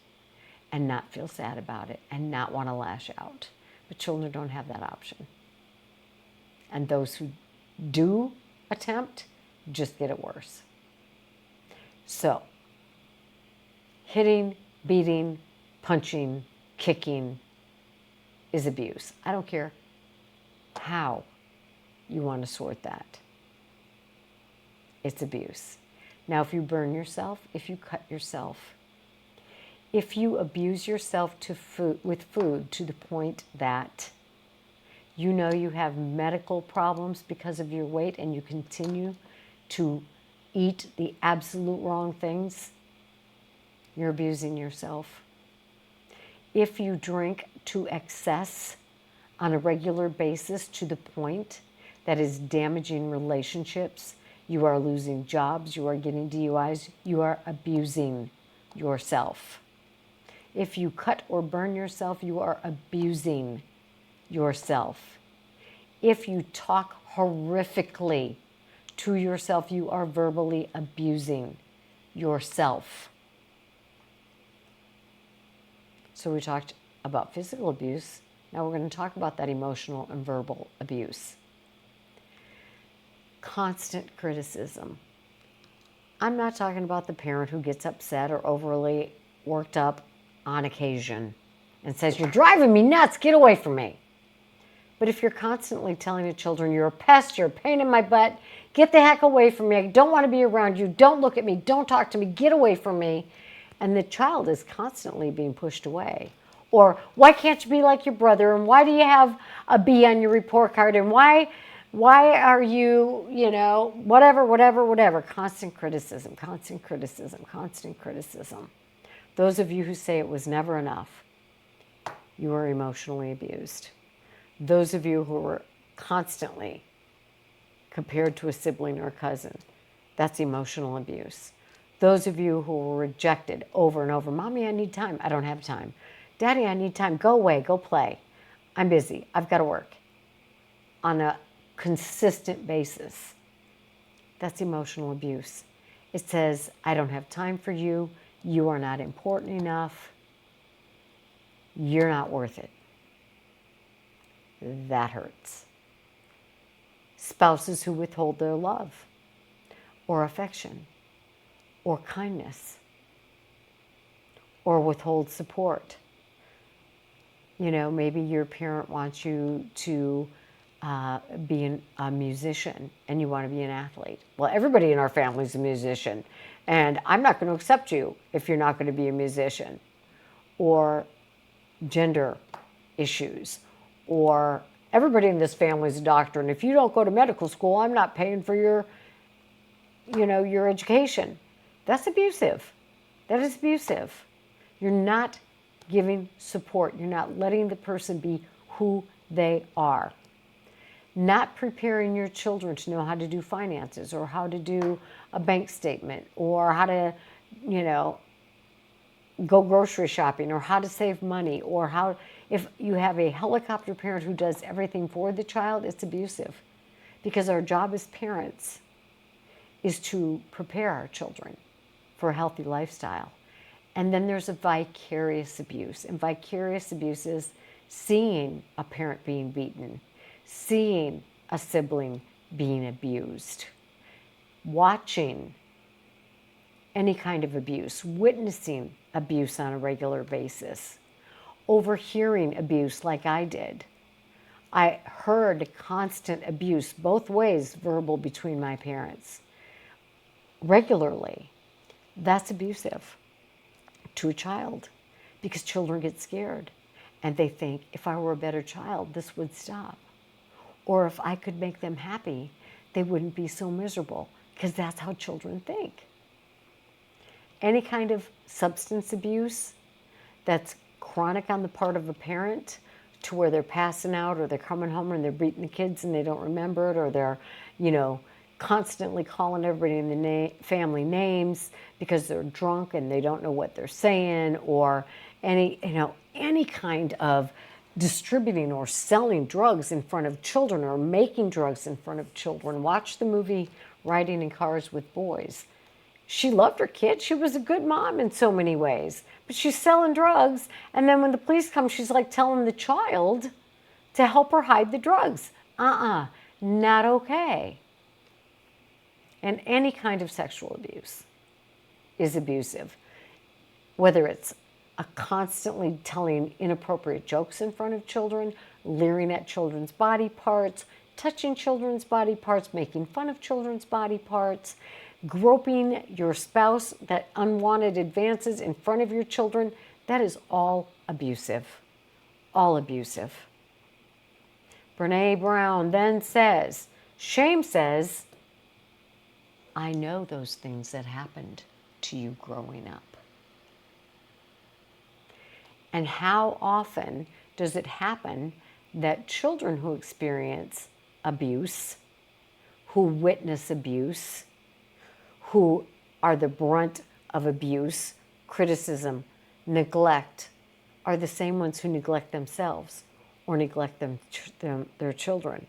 S1: and not feel sad about it and not want to lash out. But children don't have that option. And those who do attempt just get it worse. So, hitting, beating, punching, kicking is abuse. I don't care how you want to sort that. It's abuse. Now, if you burn yourself, if you cut yourself, if you abuse yourself with food to the point that you know you have medical problems because of your weight and you continue to eat the absolute wrong things, you're abusing yourself. If you drink to excess on a regular basis to the point that is damaging relationships, you are losing jobs, you are getting DUIs, you are abusing yourself. If you cut or burn yourself, you are abusing yourself. If you talk horrifically to yourself, you are verbally abusing yourself. So we talked about physical abuse. Now we're going to talk about that emotional and verbal abuse. Constant criticism. I'm not talking about the parent who gets upset or overly worked up on occasion and says, "You're driving me nuts, get away from me." But if you're constantly telling the children, "You're a pest, you're a pain in my butt, get the heck away from me, I don't want to be around you, don't look at me, don't talk to me, get away from me," and the child is constantly being pushed away. Or, "Why can't you be like your brother? And why do you have a B on your report card? And why are you, whatever. Constant criticism, constant criticism, constant criticism. Those of you who say it was never enough, you are emotionally abused. Those of you who were constantly compared to a sibling or a cousin, that's emotional abuse. Those of you who were rejected over and over, "Mommy, I need time." "I don't have time." "Daddy, I need time." "Go away, go play. I'm busy. I've got to work." On a consistent basis. That's emotional abuse. It says, "I don't have time for you. You are not important enough. You're not worth it." That hurts. Spouses who withhold their love or affection or kindness or withhold support. Maybe your parent wants you to be a musician and you want to be an athlete. Well, everybody in our family is a musician, and I'm not going to accept you if you're not going to be a musician. Or gender issues. Or everybody in this family is a doctor, and if you don't go to medical school, I'm not paying for your education. That's abusive. That is abusive. You're not giving support. You're not letting the person be who they are. Not preparing your children to know how to do finances or how to do a bank statement or how to, go grocery shopping or how to save money or how, if you have a helicopter parent who does everything for the child, it's abusive. Because our job as parents is to prepare our children for a healthy lifestyle. And then there's a vicarious abuse. And vicarious abuse is seeing a parent being beaten, seeing a sibling being abused, watching any kind of abuse, witnessing abuse on a regular basis, overhearing abuse like I did. I heard constant abuse, both ways, verbal, between my parents, regularly. That's abusive to a child because children get scared and they think, if I were a better child, this would stop. Or if I could make them happy, they wouldn't be so miserable, because that's how children think. Any kind of substance abuse that's chronic on the part of a parent, to where they're passing out or they're coming home and they're beating the kids and they don't remember it, or they're, constantly calling everybody in the family names because they're drunk and they don't know what they're saying, or any kind of distributing or selling drugs in front of children or making drugs in front of children. Watch the movie Riding in Cars with Boys. She loved her kids. She was a good mom in so many ways, but she's selling drugs. And then when the police come, she's like telling the child to help her hide the drugs. Not okay. And any kind of sexual abuse is abusive. Whether it's a constantly telling inappropriate jokes in front of children, leering at children's body parts, touching children's body parts, making fun of children's body parts, groping your spouse, that unwanted advances in front of your children, that is all abusive. All abusive. Brene Brown then says, shame says, I know those things that happened to you growing up. And how often does it happen that children who experience abuse, who witness abuse, who are the brunt of abuse, criticism, neglect, are the same ones who neglect themselves or neglect their children,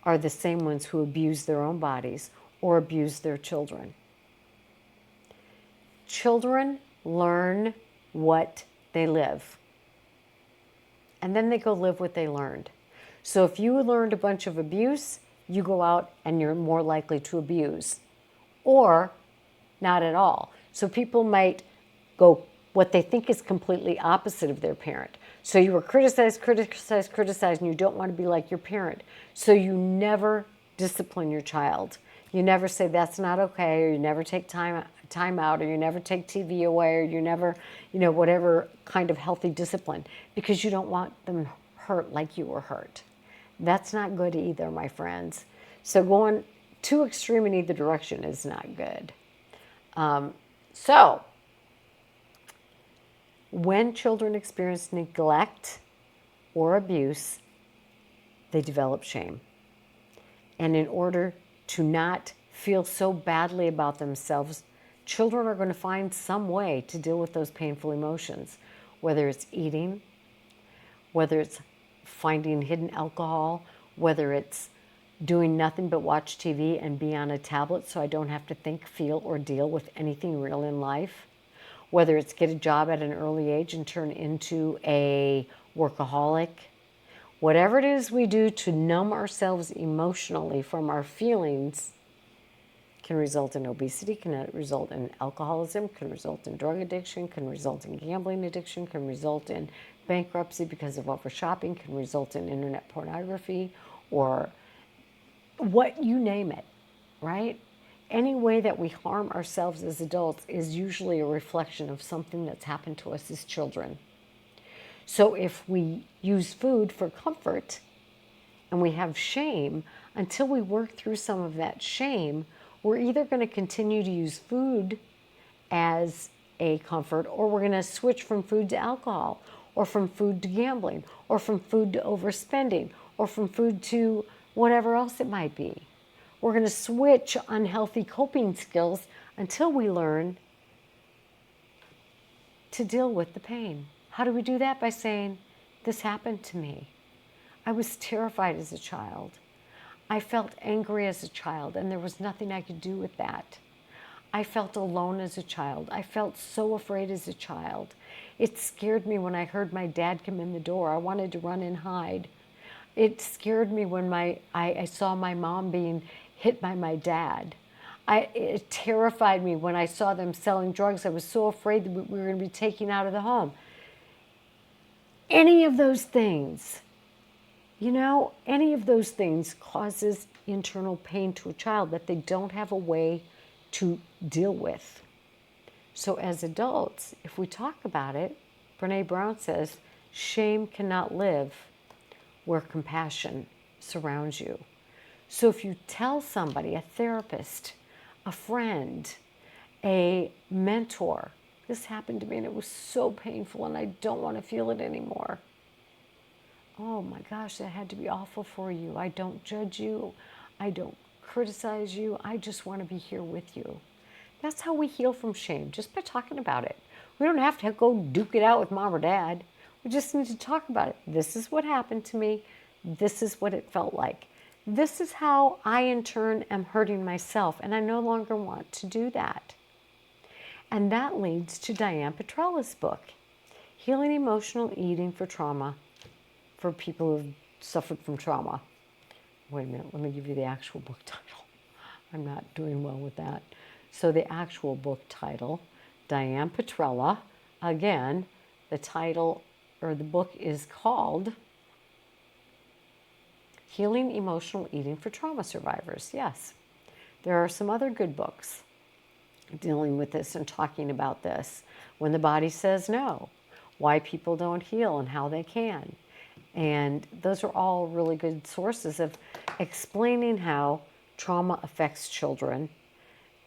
S1: are the same ones who abuse their own bodies or abuse their children. Children learn what they live, and then they go live what they learned. So if you learned a bunch of abuse, you go out and you're more likely to abuse, or not at all. So people might go what they think is completely opposite of their parent. So you were criticized, and you don't want to be like your parent. So you never discipline your child. You never say that's not okay, or you never take time out, or you never take TV away, or you never, whatever kind of healthy discipline, because you don't want them hurt like you were hurt. That's not good either, my friends. So going too extreme in either direction is not good. So when children experience neglect or abuse, they develop shame. And in order to not feel so badly about themselves, children are going to find some way to deal with those painful emotions, whether it's eating, whether it's finding hidden alcohol, whether it's doing nothing but watch TV and be on a tablet so I don't have to think, feel, or deal with anything real in life, whether it's get a job at an early age and turn into a workaholic. Whatever it is we do to numb ourselves emotionally from our feelings can result in obesity, can result in alcoholism, can result in drug addiction, can result in gambling addiction, can result in bankruptcy because of over shopping, can result in internet pornography, or what you name it, right? Any way that we harm ourselves as adults is usually a reflection of something that's happened to us as children. So if we use food for comfort and we have shame, until we work through some of that shame, we're either going to continue to use food as a comfort, or we're going to switch from food to alcohol, or from food to gambling, or from food to overspending, or from food to whatever else it might be. We're going to switch unhealthy coping skills until we learn to deal with the pain. How do we do that? By saying, this happened to me. I was terrified as a child. I felt angry as a child, and there was nothing I could do with that. I felt alone as a child. I felt so afraid as a child. It scared me when I heard my dad come in the door. I wanted to run and hide. It scared me when I saw my mom being hit by my dad. It terrified me when I saw them selling drugs. I was so afraid that we were going to be taken out of the home. Any of those things, any of those things causes internal pain to a child that they don't have a way to deal with. So as adults, if we talk about it, Brene Brown says, shame cannot live where compassion surrounds you. So if you tell somebody, a therapist, a friend, a mentor, this happened to me and it was so painful and I don't want to feel it anymore. Oh my gosh, that had to be awful for you. I don't judge you. I don't criticize you. I just want to be here with you. That's how we heal from shame, just by talking about it. We don't have to go duke it out with mom or dad. We just need to talk about it. This is what happened to me. This is what it felt like. This is how I, in turn, am hurting myself, and I no longer want to do that. And that leads to Diane Petrella's book, Healing Emotional Eating for Trauma, for people who've suffered from trauma. Wait a minute, let me give you the actual book title. I'm not doing well with that. So the actual book title, Diane Petrella, again, the title or the book is called Healing Emotional Eating for Trauma Survivors. Yes, there are some other good books dealing with this and talking about this. When the Body Says No, why people don't heal and how they can. And those are all really good sources of explaining how trauma affects children.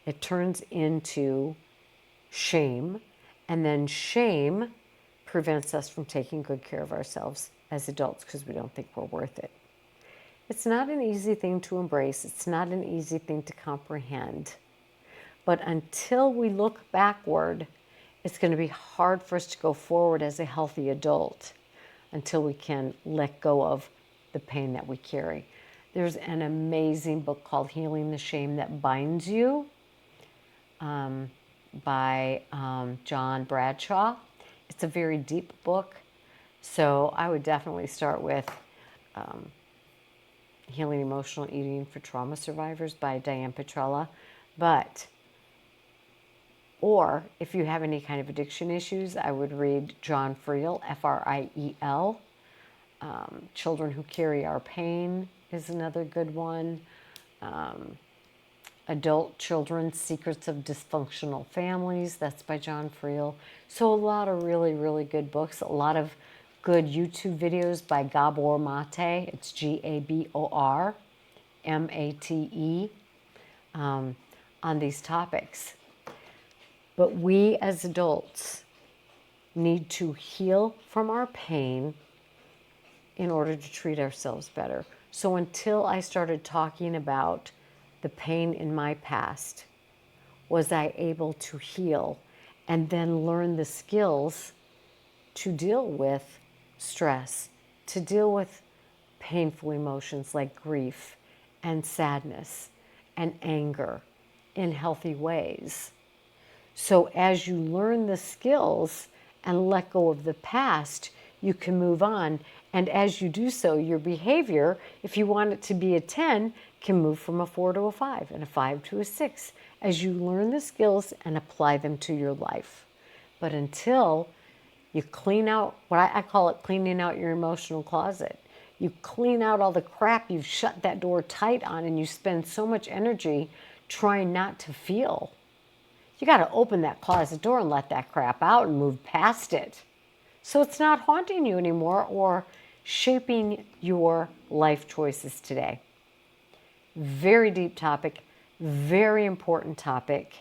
S1: It turns into shame, and then shame prevents us from taking good care of ourselves as adults because we don't think we're worth it. It's not an easy thing to embrace. It's not an easy thing to comprehend. But until we look backward, it's going to be hard for us to go forward as a healthy adult until we can let go of the pain that we carry. There's an amazing book called Healing the Shame That Binds You by John Bradshaw. It's a very deep book, so I would definitely start with Healing Emotional Eating for Trauma Survivors by Diane Petrella. Or if you have any kind of addiction issues, I would read John Friel, F-R-I-E-L. Children Who Carry Our Pain is another good one. Adult Children's Secrets of Dysfunctional Families, that's by John Friel. So a lot of really, really good books, a lot of good YouTube videos by Gabor Mate. It's Gabor Mate on these topics. But we as adults need to heal from our pain in order to treat ourselves better. So until I started talking about the pain in my past, was I able to heal and then learn the skills to deal with stress, to deal with painful emotions like grief and sadness and anger in healthy ways. So as you learn the skills and let go of the past, you can move on. And as you do so, your behavior, if you want it to be a 10, can move from a 4 to a 5 and a 5 to a 6 as you learn the skills and apply them to your life. But until you clean out, what I call it cleaning out your emotional closet. You clean out all the crap you've shut that door tight on, and you spend so much energy trying not to feel. You got to open that closet door and let that crap out and move past it. So it's not haunting you anymore or shaping your life choices today. Very deep topic, very important topic.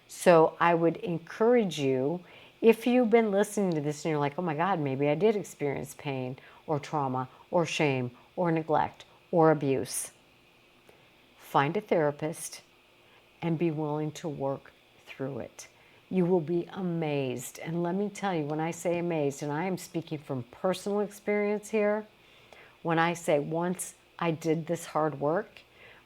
S1: So I would encourage you, if you've been listening to this and you're like, oh my God, maybe I did experience pain or trauma or shame or neglect or abuse, find a therapist and be willing to work through it. You will be amazed. And let me tell you, when I say amazed, and I am speaking from personal experience here, when I say once I did this hard work,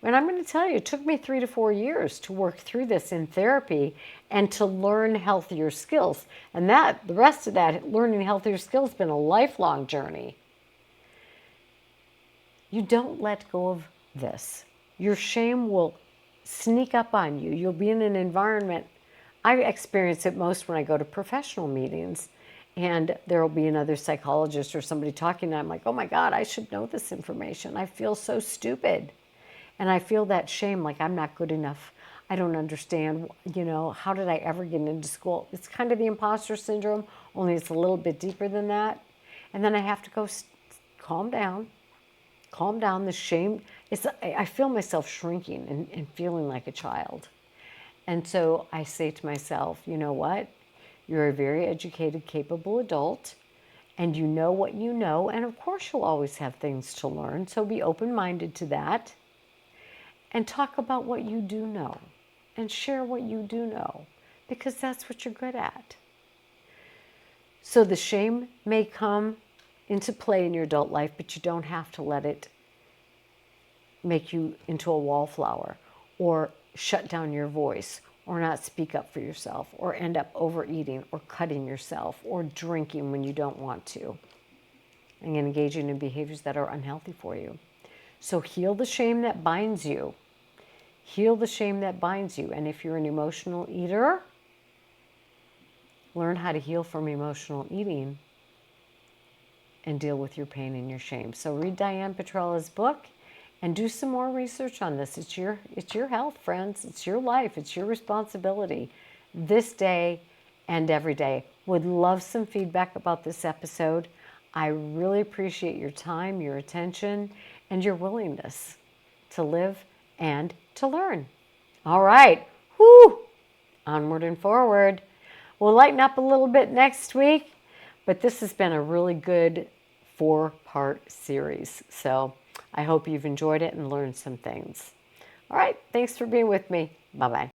S1: and I'm going to tell you, it took me 3 to 4 years to work through this in therapy and to learn healthier skills. And that, the rest of that, learning healthier skills, has been a lifelong journey. You don't let go of this. Your shame will sneak up on you. You'll be in an environment. I experience it most when I go to professional meetings and there will be another psychologist or somebody talking and I'm like, oh my God, I should know this information. I feel so stupid. And I feel that shame, like I'm not good enough. I don't understand, how did I ever get into school? It's kind of the imposter syndrome, only it's a little bit deeper than that. And then I have to go, calm down. Calm down. The shame, I feel myself shrinking and feeling like a child. And so I say to myself, you know what? You're a very educated, capable adult, and you know what you know. And of course, you'll always have things to learn. So be open-minded to that. And talk about what you do know. And share what you do know. Because that's what you're good at. So the shame may come into play in your adult life, but you don't have to let it make you into a wallflower or shut down your voice or not speak up for yourself or end up overeating or cutting yourself or drinking when you don't want to and engaging in behaviors that are unhealthy for you. So heal the shame that binds you. Heal the shame that binds you. And if you're an emotional eater, learn how to heal from emotional eating and deal with your pain and your shame. So read Diane Petrella's book and do some more research on this. It's your health, friends. It's your life. It's your responsibility this day and every day. Would love some feedback about this episode. I really appreciate your time, your attention, and your willingness to live and to learn. All right. Whoo! Onward and forward. We'll lighten up a little bit next week, but this has been a really good 4-part series. So I hope you've enjoyed it and learned some things. All right. Thanks for being with me. Bye-bye.